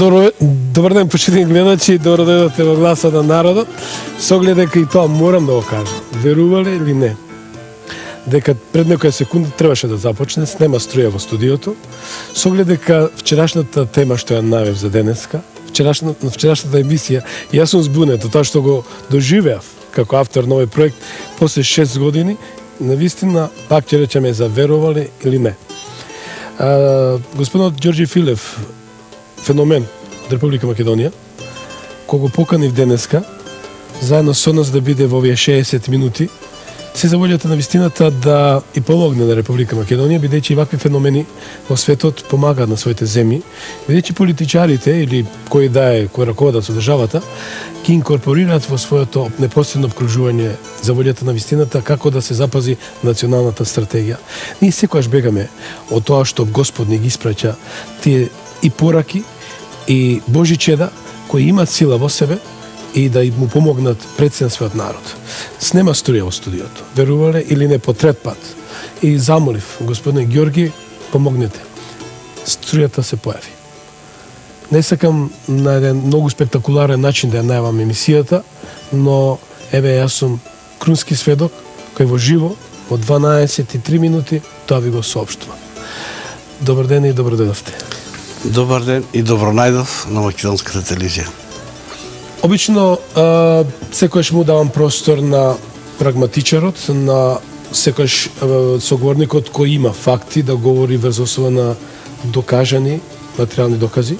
Добар ден, почитани гледачи, добро дојдовте во Гласа на народот. Со оглед дека и тоа морам да го кажам. Верувале или не? Дека пред некоја секунда требаше да започне, снема струја во студиото. Со оглед дека вчерашната тема што ја најавив за денеска, вчерашната емисија, јас сум збунет од тоа што го доживеав како автор на овој проект после 6 години, навистина пак ќе речеме за верувале или не. Господинот Ѓорѓи Филев, феномен од Република Македонија, кога го поканив денеска, заедно со нас да биде во овие 60 минути, се за волјата на вистината да и помогне на Република Македонија, бидејќи и вакви феномени во светот помагаат на своите земји, бидејќи политичарите или кои раководат со државата, ги инкорпорираат во своето непосредно обкружување за волјата на вистината како да се запази националната стратегија. Ние секогаш бегаме од тоа што Господ ни ги испраќа тие и пораки и Божи чеда кои имаат сила во себе и да му помогнат пред се на својот народ. Снема струја во студиото. Верувале или не по трет пат. И замолив господин Ѓорги, помогнете. Струјата се појави. Не сакам на еден многу спектакуларен начин да ја најавам емисијата, но еве јас сум крунски сведок кој во живо во 12:03 минути тоа ви го соопштувам. Добар ден и добро дојдовте. Добар ден и добро најдов на македонската телевизија. Обично, секојаш му давам простор на прагматичарот, на секојаш соговорникот кој има факти да говори врз основа на докажани материјални докази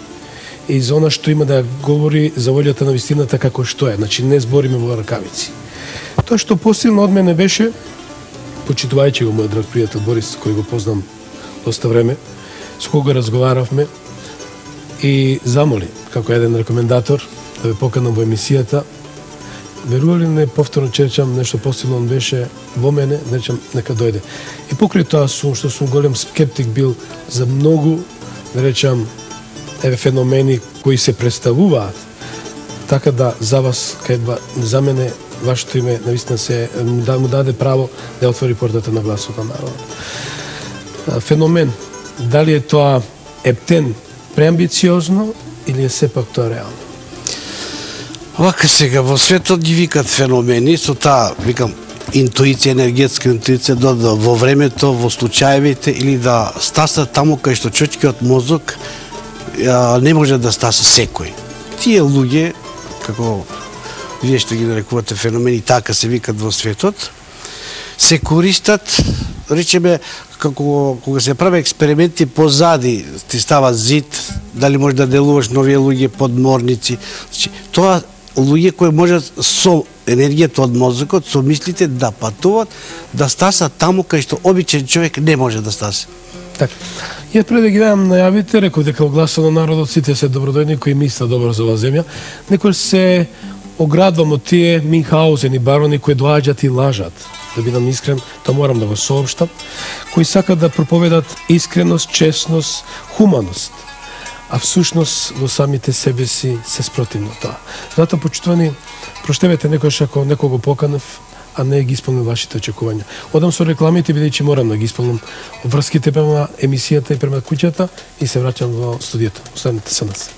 и за она што има да говори за волјата на вистината како што е. Значи, не збориме во ракавици. Тоа што посилно од мене беше, почитувајќи го мојот драг пријател Борис, кој го познам доста време, со кога разговаравме и замоли, како еден рекомендатор, да ве поканам во емисијата. Верували не, повторно че речам, нешто посилно беше во мене, речам, нека дојде. И покрај тоа што сум голем скептик бил за многу, да речам, феномени кои се представуваат, така да за вас, за мене, вашето име, навистина се, му даде право да отвори портата на Гласот на народот. Феномен, дали е тоа ептен преамбициозно или е сепак тоа реално? Вака сега, во светот ги викат феномени, со таа, викам, интуиција, енергетска интуиција, да во времето, во случаевите, или да стаса таму кај што човечкиот мозок не може да стаса секој. Тие луѓе, како вие што ги нарекувате феномени, така се викат во светот, се користат, речеме, како кога се прави експерименти позади, ти става зид, дали може да делуваш нови луѓе подморници. Значи, тоа луѓе кои можат со енергијата од мозокот, со мислите да патуват, да стасат таму кај што обичен човек не може да стаса. Така. Ја пред да ги давам најавите, реков дека во Гласот на народот сите се добродојни кои мислат добро за оваа земја. Некој се оградвам од тие Минхаузен и барони кои доаѓаат и лажат. Да бидам искрен, тоа морам да го соопштам, кои сакат да проповедат искреност, честност, хуманост, а всушност во самите себе си се спротивно тоа. Затоа, почитувани, проштевете некојаш ако некого поканев, а не ги исполнил вашите очекувања. Одам со рекламите, бидејќи морам да ги исполнам врските према емисијата и према куќата и се враќам во студиото. Останете со нас.